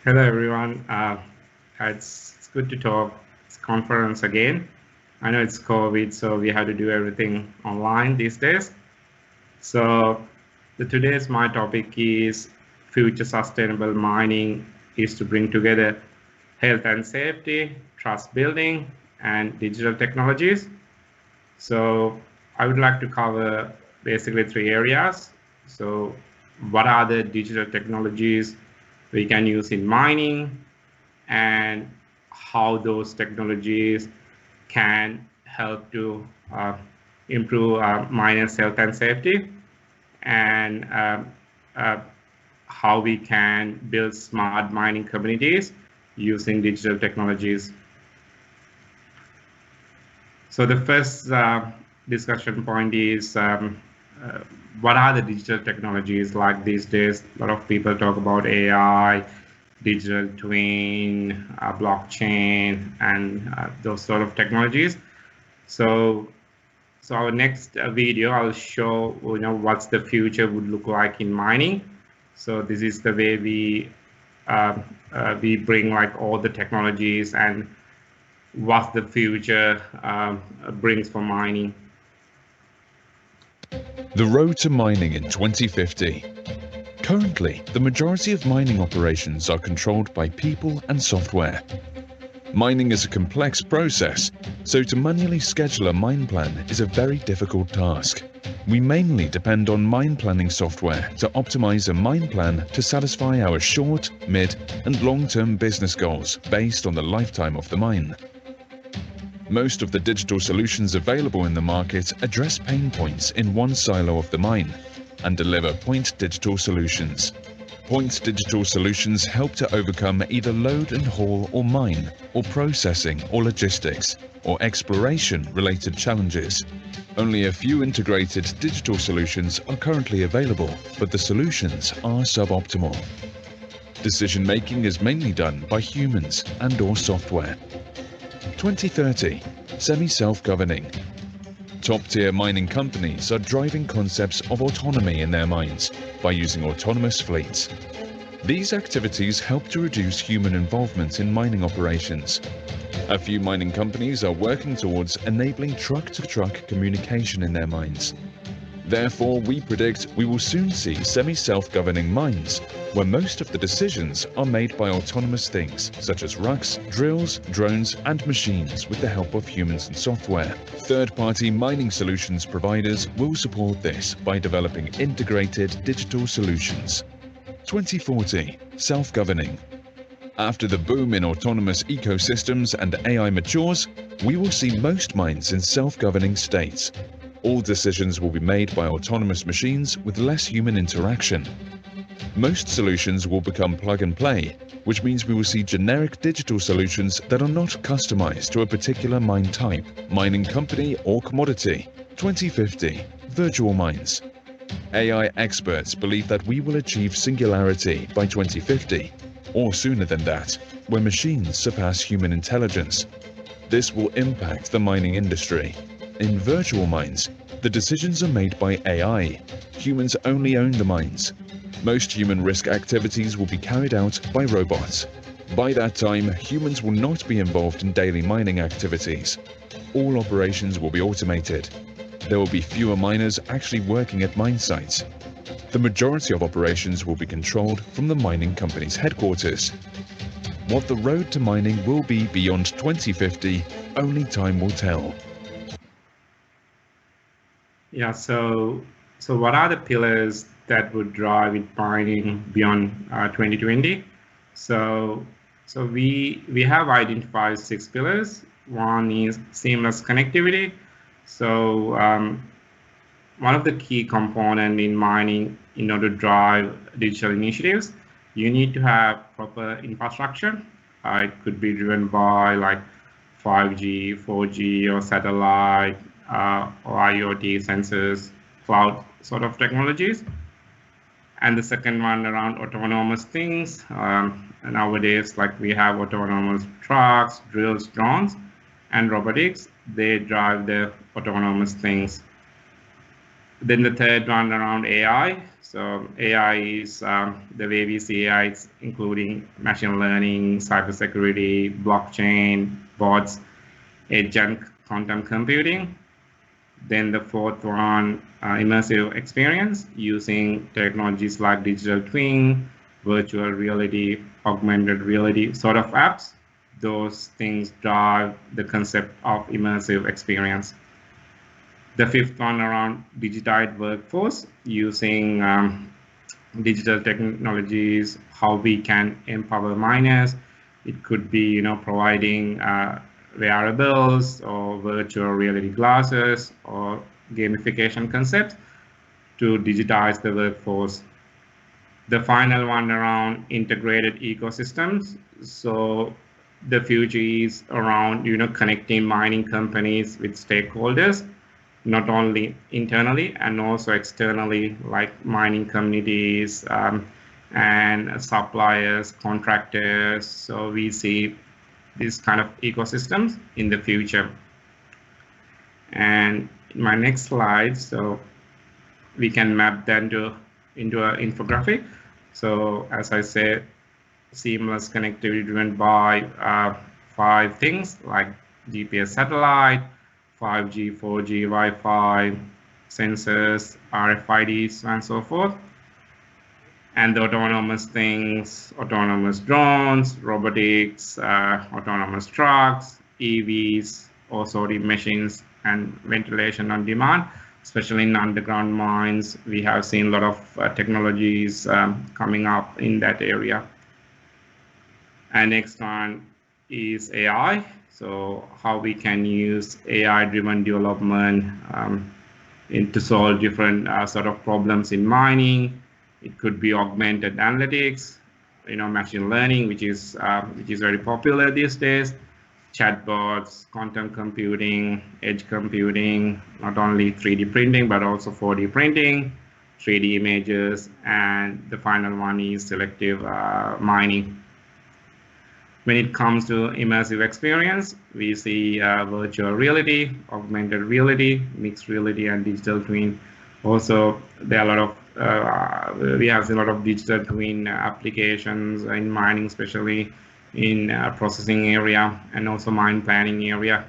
Hello, everyone. It's good to talk. It's conference again. I know it's COVID, so we have to do everything online these days. So today's my topic is future sustainable mining is to bring together health and safety, trust building, and digital technologies. So I would like to cover basically three areas. So what are the digital technologies we can use in mining, and how those technologies can help to improve miners' health and safety, and uh, how we can build smart mining communities using digital technologies. So the first discussion point is uh, what are the digital technologies like these days? A lot of people talk about AI, digital twin, blockchain, and those sort of technologies. So, so our next video, I'll show what's the future would look like in mining. So this is the way we bring like all the technologies and what the future brings for mining. The road to mining in 2050. Currently, the majority of mining operations are controlled by people and software. Mining is a complex process, so to manually schedule a mine plan is a very difficult task. We mainly depend on mine planning software to optimize a mine plan to satisfy our short, mid, and long-term business goals based on the lifetime of the mine. Most of the digital solutions available in the market address pain points in one silo of the mine and deliver point digital solutions. Point digital solutions help to overcome either load and haul or mine, or processing or logistics, or exploration related challenges. Only a few integrated digital solutions are currently available, but the solutions are suboptimal. Decision making is mainly done by humans and/or software. 2030, semi-self-governing. Top-tier mining companies are driving concepts of autonomy in their mines by using autonomous fleets. These activities help to reduce human involvement in mining operations. A few mining companies are working towards enabling truck-to-truck communication in their mines. Therefore, we predict we will soon see semi-self-governing mines, where most of the decisions are made by autonomous things, such as rucks, drills, drones, and machines with the help of humans and software. Third-party mining solutions providers will support this by developing integrated digital solutions. 2040, self-governing. After the boom in autonomous ecosystems and AI matures, we will see most mines in self-governing states. All decisions will be made by autonomous machines with less human interaction. Most solutions will become plug-and-play, which means we will see generic digital solutions that are not customized to a particular mine type, mining company, or commodity. 2050, virtual mines. AI experts believe that we will achieve singularity by 2050, or sooner than that, where machines surpass human intelligence. This will impact the mining industry. In virtual mines, the decisions are made by AI. Humans only own the mines. Most human risk activities will be carried out by robots. By that time, humans will not be involved in daily mining activities. All operations will be automated. There will be fewer miners actually working at mine sites. The majority of operations will be controlled from the mining company's headquarters. What the road to mining will be beyond 2050, only time will tell. Yeah, so what are the pillars that would drive it mining beyond 2020? So we have identified 6 pillars. One is seamless connectivity. So one of the key components in mining in order to drive digital initiatives, you need to have proper infrastructure. It could be driven by like 5G, 4G, or satellite, or IoT sensors, cloud sort of technologies. And the second one around autonomous things. Nowadays, like we have autonomous trucks, drills, drones, and robotics. They drive the autonomous things. Then the third one around AI. So AI is the way we see AI, it's including machine learning, cybersecurity, blockchain, bots, edge and quantum computing. Then the fourth one, immersive experience using technologies like digital twin, virtual reality, augmented reality sort of apps. Those things drive the concept of immersive experience. The fifth one around digitized workforce using digital technologies, how we can empower miners. It could be, providing wearables or virtual reality glasses or gamification concepts to digitize the workforce. The final one around integrated ecosystems. So the future is around, connecting mining companies with stakeholders, not only internally and also externally, like mining communities and suppliers, contractors. So we see these kind of ecosystems in the future. And in my next slide, so we can map that into an infographic. So as I said, seamless connectivity driven by 5 things like GPS satellite, 5G, 4G, Wi-Fi, sensors, RFIDs, and so forth. And the autonomous things, autonomous drones, robotics, autonomous trucks, EVs, sorting machines, and ventilation on demand, especially in underground mines. We have seen a lot of technologies coming up in that area. And next one is AI. So how we can use AI-driven development to solve different sort of problems in mining. It could be augmented analytics, machine learning, which is very popular these days. Chatbots, quantum computing, edge computing, not only 3D printing but also 4D printing, 3D images, and the final one is selective mining. When it comes to immersive experience, we see virtual reality, augmented reality, mixed reality, and digital twin. Also, there are a lot of we have seen a lot of digital twin applications in mining, especially in processing area and also mine planning area.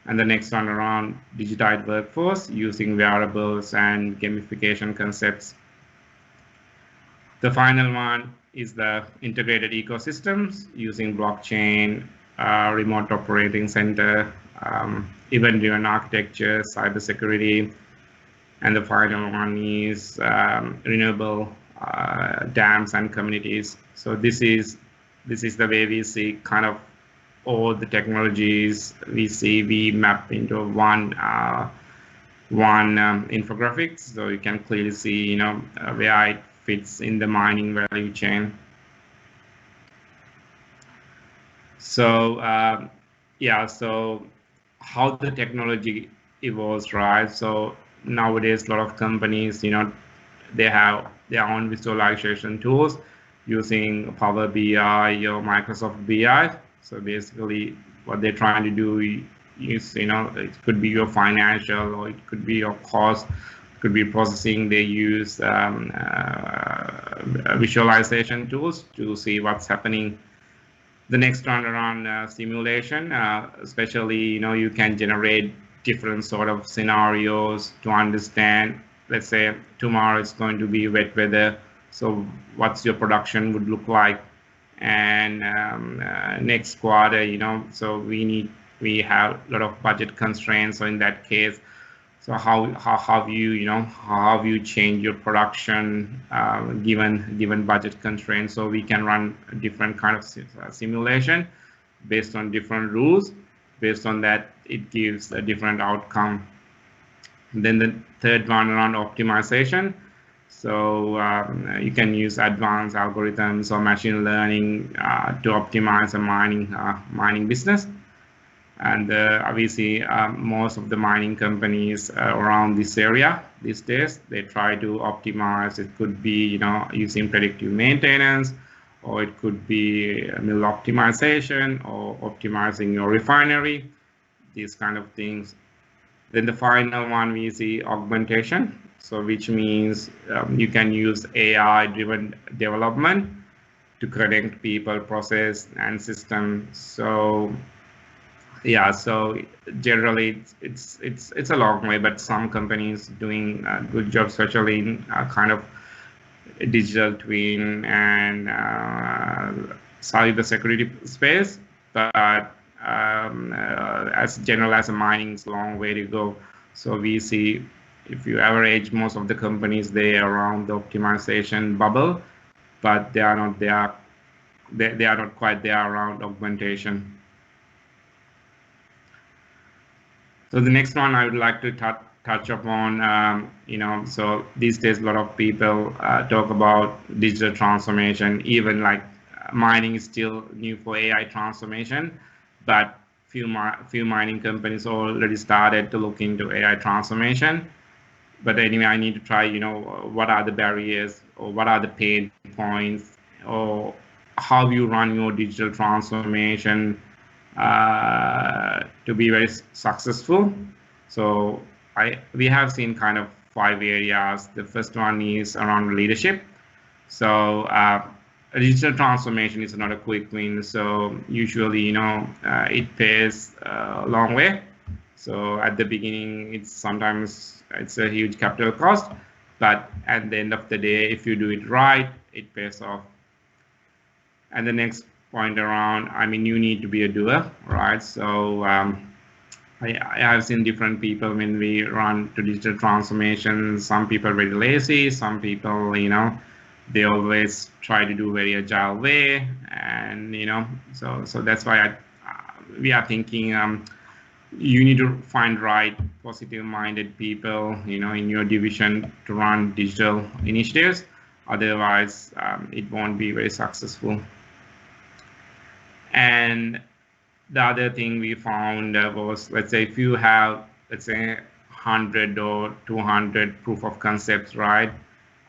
And the next one around digitized workforce using wearables and gamification concepts. The final one is the integrated ecosystems using blockchain, remote operating center, event-driven architecture, cybersecurity, and the final one is renewable dams and communities. So this is the way we see kind of all the technologies we map into one infographic, so you can clearly see where it fits in the mining value chain. So so how the technology evolves, right? So nowadays a lot of companies, they have their own visualization tools using Power BI or Microsoft BI. So basically what they're trying to do is, it could be your financial, or it could be your cost, it could be processing. They use visualization tools to see what's happening. The next one around simulation, especially, you can generate different sort of scenarios to understand, let's say tomorrow it's going to be wet weather, so what's your production would look like, and next quarter, so we have a lot of budget constraints. So in that case, so how you change your production given budget constraints. So we can run a different kind of simulation based on different rules. Based on that, it gives a different outcome. Then the third one around optimization. So you can use advanced algorithms or machine learning to optimize a mining business. And obviously, most of the mining companies around this area these days, they try to optimize. It could be, using predictive maintenance, or it could be mill optimization, or optimizing your refinery, these kind of things. Then the final one we see augmentation, so which means you can use AI-driven development to connect people, process, and systems. So yeah, so generally it's a long way, but some companies doing a good job, especially in kind of digital twin and cyber security space. But as general as a mining is a long way to go. So we see if you average most of the companies, they are around the optimization bubble, but they are not there. They are not quite there around augmentation. So the next one I would like to touch upon, so these days a lot of people talk about digital transformation, even like mining is still new for AI transformation, but few mining companies already started to look into AI transformation. But anyway, I need to try, what are the barriers or what are the pain points or how you run your digital transformation to be very successful. So we have seen kind of 5 areas. The first one is around leadership. So digital transformation is not a quick win. So usually, it pays a long way. So at the beginning, it's a huge capital cost, but at the end of the day, if you do it right, it pays off. And the next point around, you need to be a doer, right? So I have seen different people when we run to digital transformation. Some people are very lazy. Some people, they always try to do very agile way, and so that's why we are thinking you need to find right positive-minded people, in your division to run digital initiatives. Otherwise, it won't be very successful. And the other thing we found was, let's say, if you have, 100 or 200 proof of concepts, right?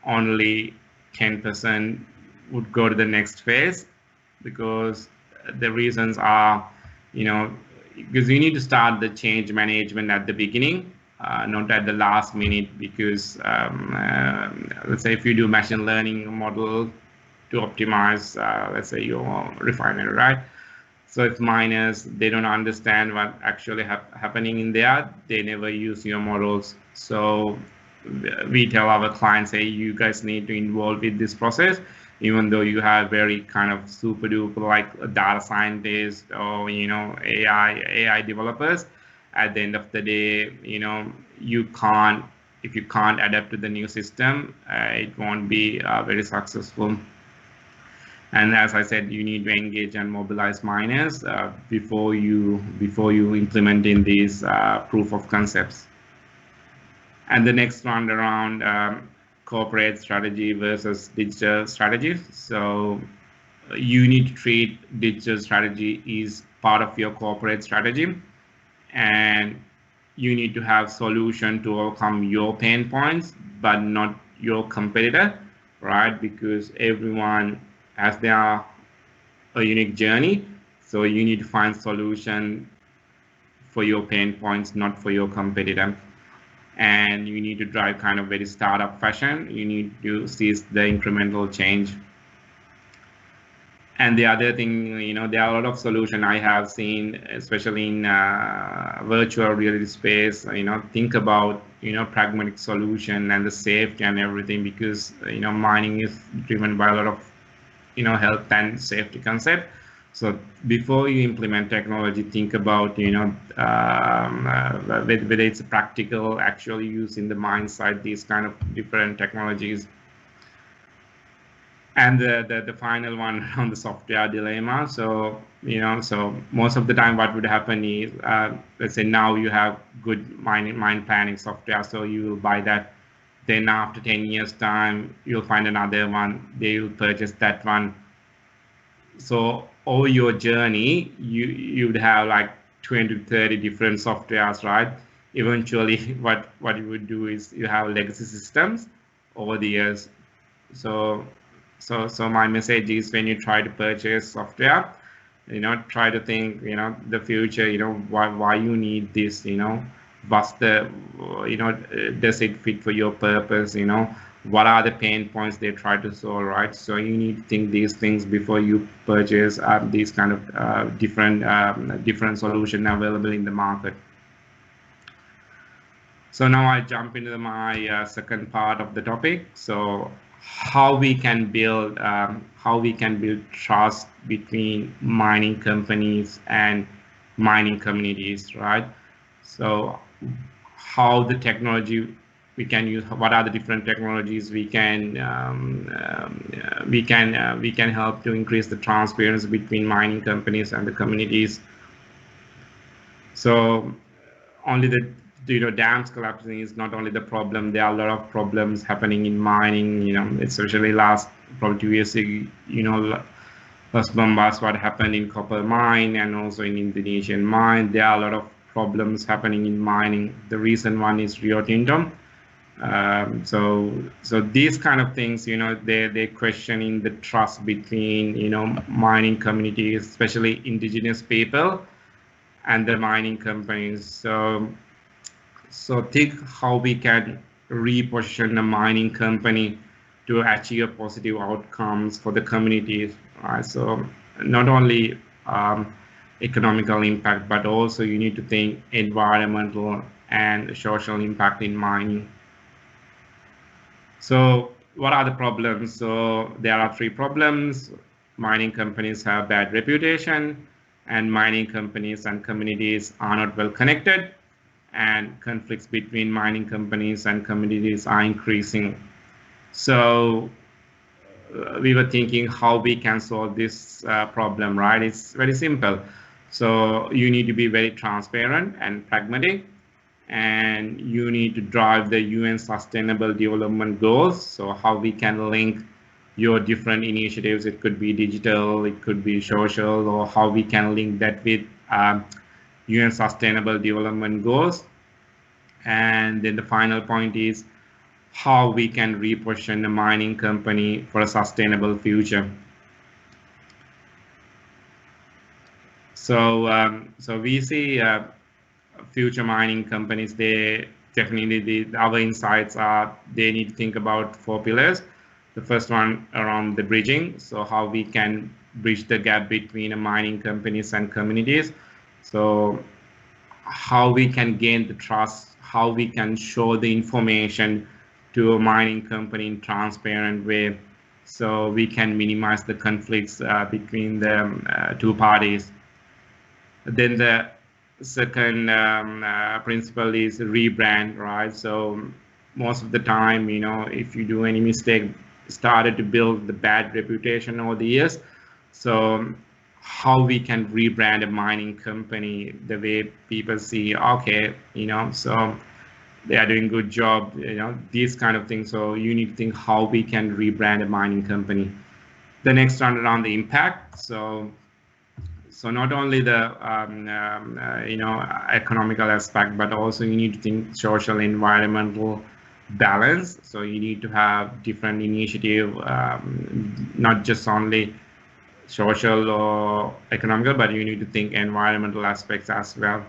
Only 10% would go to the next phase, because the reasons are, because you need to start the change management at the beginning, not at the last minute, because let's say if you do machine learning model to optimize, let's say, your refinery, right? So if miners, they don't understand what actually happening in there, they never use your models. So we tell our clients, hey, you guys need to involve with this process, even though you have very kind of super duper like data scientists or AI developers. At the end of the day, if you can't adapt to the new system, it won't be very successful. And as I said, you need to engage and mobilize miners before you implement in these proof of concepts. And the next one around corporate strategy versus digital strategy. So you need to treat digital strategy is part of your corporate strategy, and you need to have solution to overcome your pain points, but not your competitor, right? Because everyone has a unique journey. So you need to find solution for your pain points, not for your competitor. And you need to drive kind of very startup fashion. You need to seize the incremental change. And the other thing, there are a lot of solutions I have seen, especially in virtual reality space. Think about pragmatic solution and the safety and everything, because mining is driven by a lot of health and safety concept. So before you implement technology, think about whether it's practical actually use in the mine site, these kind of different technologies. And the final one on the software dilemma. So so most of the time what would happen is, let's say now you have good mine planning software, so you will buy that. Then after 10 years time, you'll find another one, they will purchase that one. So over your journey, you'd have like 20 to 30 different softwares, right? Eventually what you would do is you have legacy systems over the years. So my message is, when you try to purchase software, try to think, the future, why you need this, what's the, does it fit for your purpose, what are the pain points they try to solve, right? So you need to think these things before you purchase these kind of different solution available in the market. So now I jump into my second part of the topic. So how we can build trust between mining companies and mining communities, right? So how the technology we can use, what are the different technologies we can help to increase the transparency between mining companies and the communities. So only the dams collapsing is not only the problem. There are a lot of problems happening in mining, especially last probably 2 years ago, Las Bambas, what happened in copper mine and also in Indonesian mine. There are a lot of problems happening in mining. The recent one is Rio Tinto. So these kind of things, they're questioning the trust between, mining communities, especially indigenous people, and the mining companies. So think how we can reposition the mining company to achieve positive outcomes for the communities. Right? So not only economical impact, but also you need to think environmental and social impact in mining. So what are the problems? So there are 3 problems. Mining companies have bad reputation, and mining companies and communities are not well connected, and conflicts between mining companies and communities are increasing. So we were thinking how we can solve this problem, right? It's very simple. So you need to be very transparent and pragmatic, and you need to drive the UN Sustainable Development Goals. So how we can link your different initiatives, it could be digital, it could be social, or how we can link that with UN Sustainable Development Goals. And then the final point is how we can reposition the mining company for a sustainable future. So we see future mining companies, they definitely, our insights are they need to think about 4 pillars. The first one around the bridging, so how we can bridge the gap between mining companies and communities. So how we can gain the trust, how we can show the information to a mining company in transparent way, so we can minimize the conflicts between the 2 parties. Then the second principle is rebrand, right? So most of the time, if you do any mistake, started to build the bad reputation over the years. So how we can rebrand a mining company the way people see, okay, so they are doing good job, these kind of things. So you need to think how we can rebrand a mining company. The next one around the impact. So not only the economical aspect, but also you need to think social, environmental balance. So you need to have different initiative, not just only social or economical, but you need to think environmental aspects as well.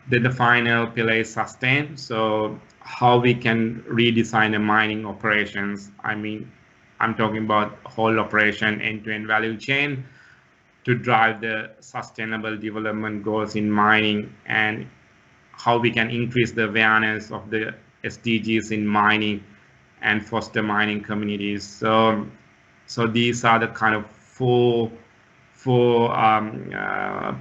Then the final pillar is sustain. So how we can redesign the mining operations. I mean, I'm talking about whole operation, end-to-end value chain, to drive the sustainable development goals in mining, and how we can increase the awareness of the SDGs in mining and foster mining communities. So these are the kind of four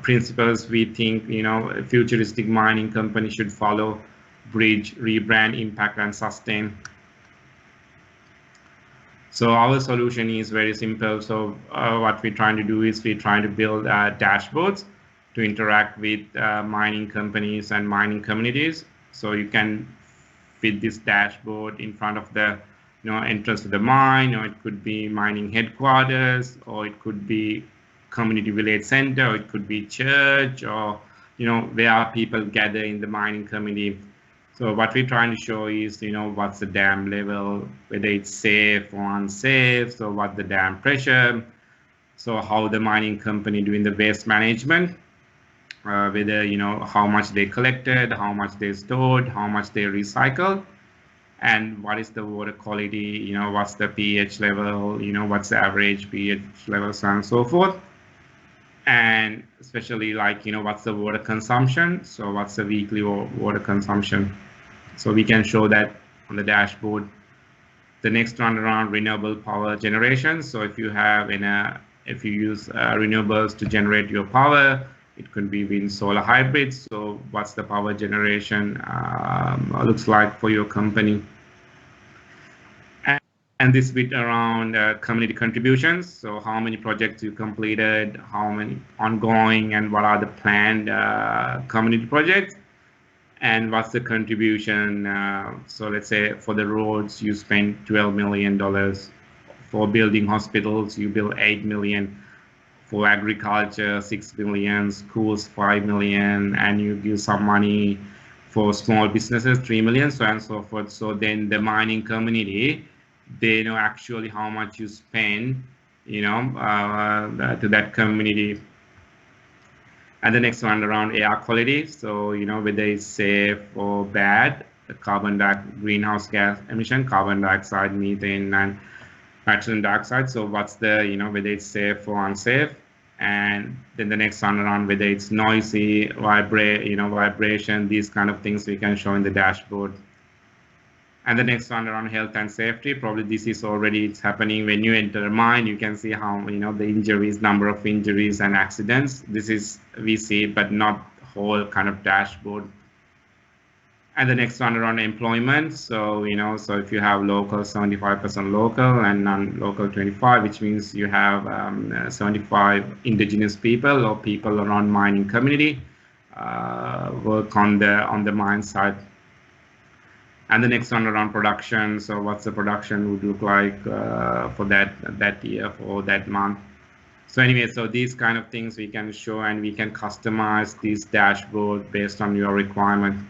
principles we think a futuristic mining company should follow: bridge, rebrand, impact, and sustain. So our solution is very simple. So what we're trying to do is we're trying to build dashboards to interact with mining companies and mining communities. So you can fit this dashboard in front of the entrance to the mine, or it could be mining headquarters, or it could be community village center, or it could be church, or where people gather in the mining community. So what we're trying to show is what's the dam level, whether it's safe or unsafe, so what the dam pressure, so how the mining company doing the waste management, whether, how much they collected, how much they stored, how much they recycled, and what is the water quality, what's the pH level, what's the average pH level, so on and so forth. And especially like, what's the water consumption? So what's the weekly water consumption? So we can show that on the dashboard. The next one around renewable power generation. So if you have if you use renewables to generate your power, it could be wind, solar, hybrids. So what's the power generation looks like for your company? And this bit around community contributions. So how many projects you completed, how many ongoing, and what are the planned community projects, and what's the contribution. So let's say for the roads, you spend $12 million. For building hospitals, you build 8 million. For agriculture, 6 million, schools, 5 million, and you give some money for small businesses, 3 million, so on and so forth. So then the mining community, they know actually how much you spend, to that community. And the next one around air quality. So, whether it's safe or bad, the greenhouse gas emission, carbon dioxide, methane, and nitrogen dioxide. So what's the, whether it's safe or unsafe. And then the next one around whether it's noisy, vibration, these kind of things we can show in the dashboard. And the next one around health and safety, probably this is already, it's happening when you enter a mine. You can see how, the injuries, number of injuries and accidents. This is, we see, but not whole kind of dashboard. And the next one around employment. So, so if you have local, 75% local, and non-local 25, which means you have 75 indigenous people or people around mining community work on the mine site. And the next one around production. So what's the production would look like for that year, for that month. So anyway, so these kind of things we can show, and we can customize this dashboard based on your requirement.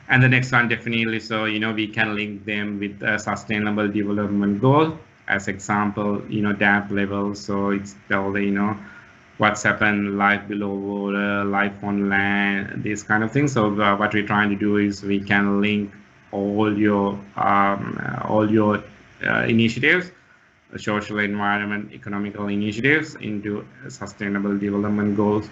And the next one definitely, so we can link them with a sustainable development goal. As example, damp level. So it's tell the what's happened, life below water, life on land, these kind of things. So what we're trying to do is we can link all your initiatives, social, environment, economical initiatives into sustainable development goals.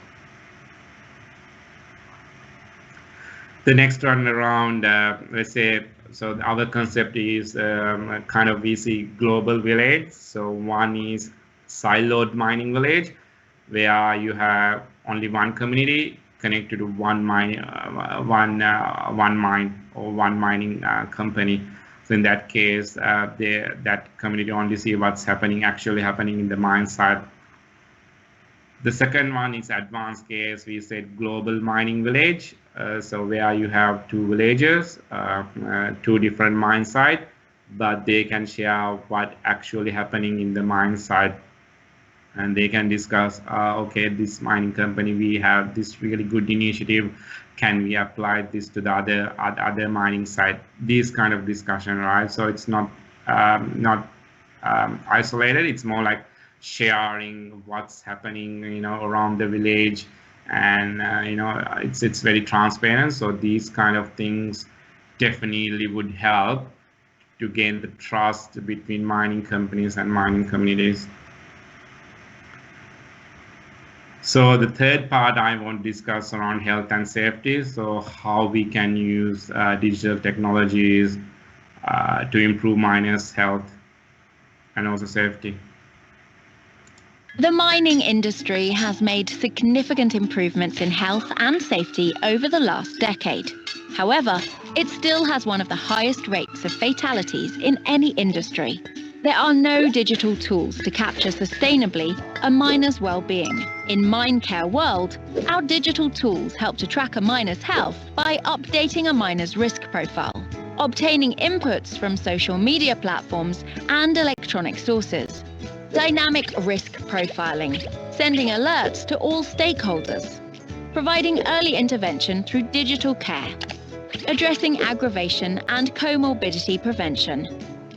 The next one around, let's say, so our concept is kind of we see global village. So one is siloed mining village, where you have only one community connected to one mine or one mining company. So in that case, that community only see what's actually happening in the mine site. The second one is advanced case. We said global mining village. So where you have two villages, two different mine sites, but they can share what actually happening in the mine site. And they can discuss, okay, this mining company, we have this really good initiative. Can we apply this to the other mining site? This kind of discussion, right? So it's not isolated. It's more like sharing what's happening, around the village, and it's very transparent. So these kind of things definitely would help to gain the trust between mining companies and mining communities. So the third part I want to discuss around health and safety. So how we can use digital technologies to improve miners' health and also safety. The mining industry has made significant improvements in health and safety over the last decade. However, it still has one of the highest rates of fatalities in any industry. There are no digital tools to capture sustainably a miner's well-being. In MineCare World, our digital tools help to track a miner's health by updating a miner's risk profile, obtaining inputs from social media platforms and electronic sources, dynamic risk profiling, sending alerts to all stakeholders, providing early intervention through digital care, addressing aggravation and comorbidity prevention,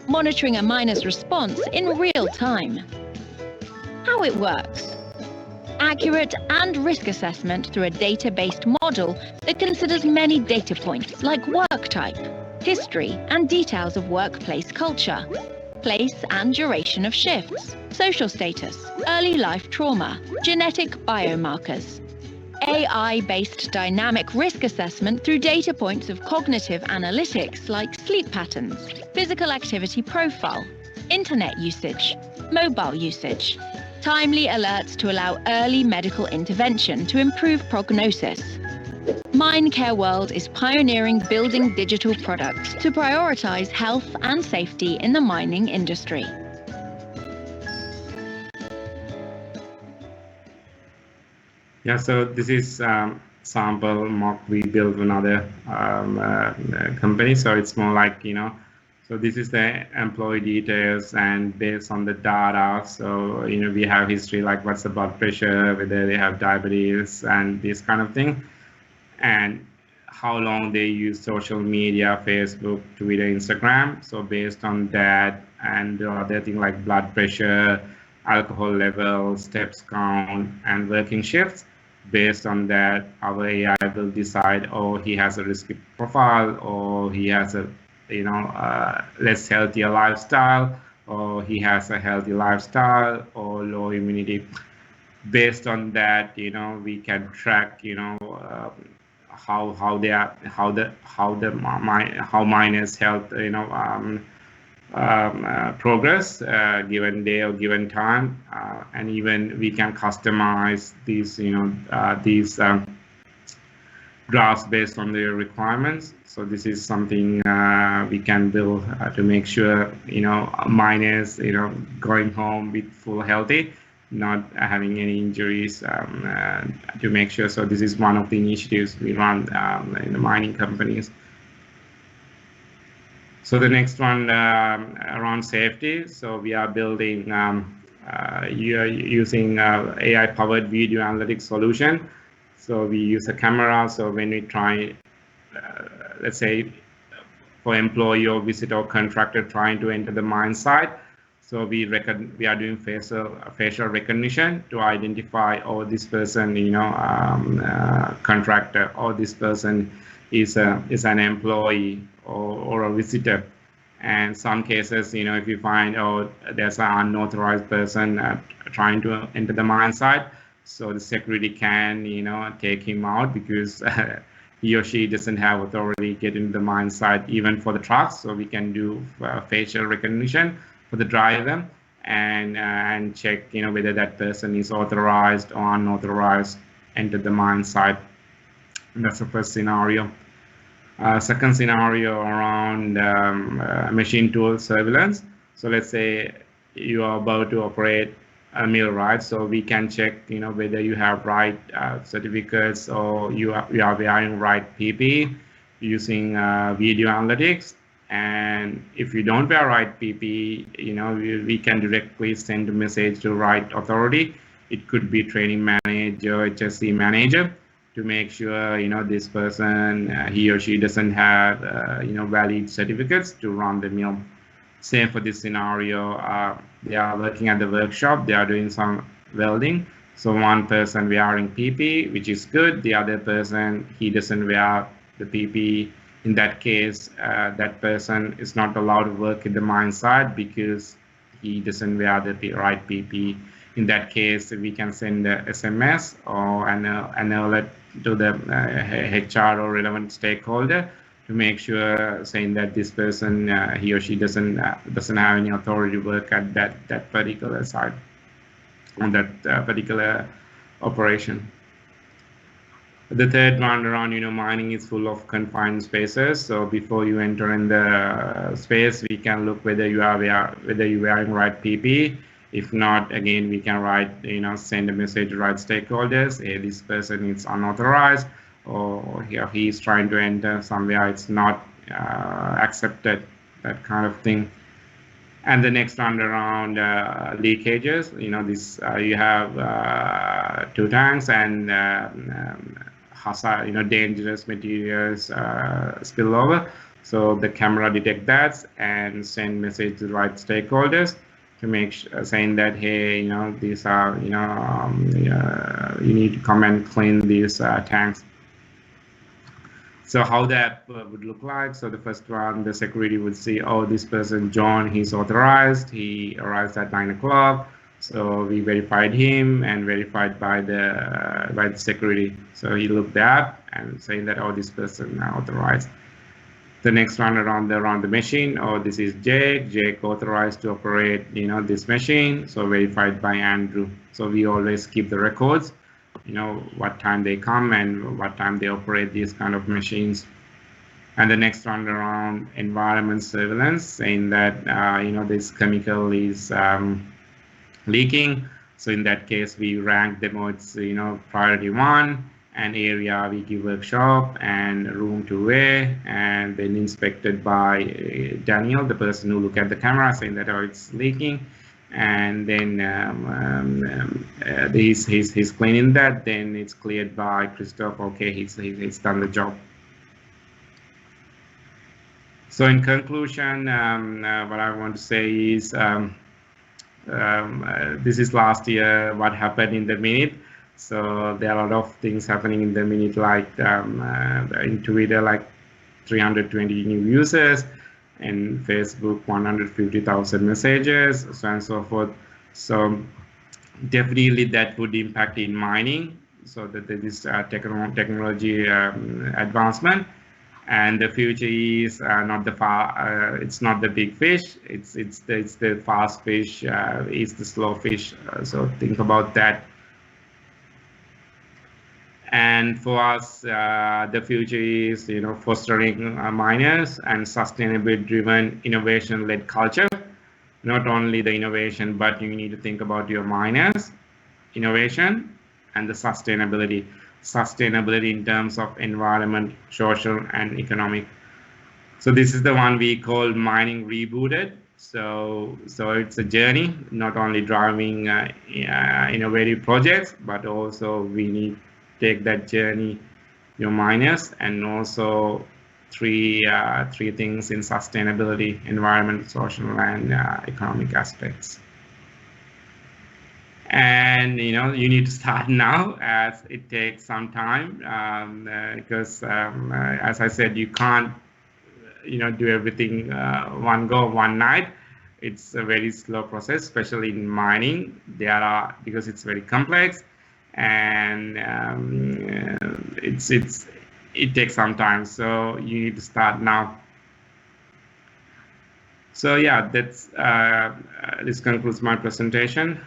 monitoring a miner's response in real time. How it works. accurate and risk assessment through a data-based model that considers many data points like work type, history and details of workplace culture, place and duration of shifts, social status, early life trauma, genetic biomarkers. AI-based dynamic risk assessment through data points of cognitive analytics like sleep patterns, physical activity profile, internet usage, mobile usage. Timely alerts to allow early medical intervention to improve prognosis. Mindcare World is pioneering building digital products to prioritize health and safety in the mining industry. Yeah, so this is sample mock we built another company. So it's more like, so this is the employee details, and based on the data, so, we have history like what's the blood pressure, whether they have diabetes and this kind of thing, and how long they use social media, Facebook, Twitter, Instagram. So based on that, and the other thing like blood pressure, alcohol levels, steps count, and working shifts. Based on that, our AI will decide, oh, he has a risky profile, or he has a, less healthier lifestyle, or he has a healthy lifestyle, or low immunity. Based on that, we can track, how miners' health, progress given day or given time, and even we can customize these graphs based on their requirements. So this is something we can build to make sure miners going home with full healthy, not having any injuries, to make sure. So this is one of the initiatives we run in the mining companies. So the next one around safety. So we are building using AI-powered video analytics solution. So we use a camera. So when we try, let's say, for employee or visitor or contractor trying to enter the mine site, so we are doing facial recognition to identify, oh, this person, contractor, or this person is an employee or a visitor. And some cases, if you find, oh, there's an unauthorized person trying to enter the mine site, so the security can, take him out because he or she doesn't have authority to get into the mine site, even for the trucks. So we can do facial recognition for the driver and check, whether that person is authorized or unauthorized enter the mine site. And that's the first scenario. Second scenario around machine tool surveillance. So let's say you are about to operate a mill, right? So we can check, whether you have right certificates or you are wearing right PPE using video analytics. And if you don't wear right PPE, we can directly send a message to right authority. It could be training manager, HSC manager, to make sure this person, he or she doesn't have valid certificates to run the mill. Same for this scenario. They are working at the workshop. They are doing some welding. So one person wearing PPE, which is good. The other person, he doesn't wear the PPE. In that case, that person is not allowed to work at the mine site because he doesn't wear the right PPE. In that case, we can send a SMS or an alert to the HR or relevant stakeholder to make sure, saying that this person, he or she doesn't have any authority to work at that particular site on that particular operation. The third one around, mining is full of confined spaces. So before you enter in the space, we can look whether you're wearing right PPE. If not, again, we can write, send a message to right stakeholders. Hey, this person is unauthorized, or he is trying to enter somewhere it's not accepted, that kind of thing. And the next one around leakages. This you have 2 tanks and hazard, dangerous materials spill over. So the camera detect that and send message to the right stakeholders. to make saying that, hey, you know, these are, you know, you need to come and clean these tanks. So how that would look like. So the first one, the security would see, oh, this person, John, he's authorized. He arrives at 9 o'clock. So we verified him and verified by the security. So he looked up and saying that, oh, this person authorized. The next one around the machine, oh, this is Jake authorized to operate, you know, this machine. So verified by Andrew. So we always keep the records, you know, what time they come and what time they operate these kind of machines. And the next one around environment surveillance, saying that, you know, this chemical is leaking. So in that case, we rank them as, you know, priority 1, and area we give workshop, and room 2A, and then inspected by Daniel, the person who look at the camera, saying that, oh, it's leaking. And then he's cleaning that, then it's cleared by Christoph. Okay, he's done the job. So in conclusion, what I want to say is this is last year what happened in the minute. So there are a lot of things happening in the minute, like in Twitter, like 320 new users, and Facebook 150,000 messages, so on and so forth. So definitely that would impact in mining, so that there is technology advancement, and the future is not the it's not the big fish, it's the fast fish, it's the slow fish. So think about that. And for us, the future is, you know, fostering miners and sustainability driven innovation led culture. Not only the innovation, but you need to think about your miners, innovation, and the sustainability in terms of environment, social, and economic. So this is the one we call mining rebooted. So it's a journey, not only driving innovative projects, but also we need take that journey, your miners, and also three things in sustainability, environment, social, and economic aspects. And you know, you need to start now, as it takes some time, because as I said, you can't, you know, do everything one go, one night. It's a very slow process, especially in mining. Because it's very complex, and it takes some time, so you need to start now. So yeah, that's this concludes my presentation.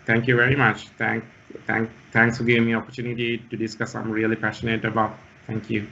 Thank you very much. Thanks for giving me opportunity to discuss. I'm really passionate about. Thank you.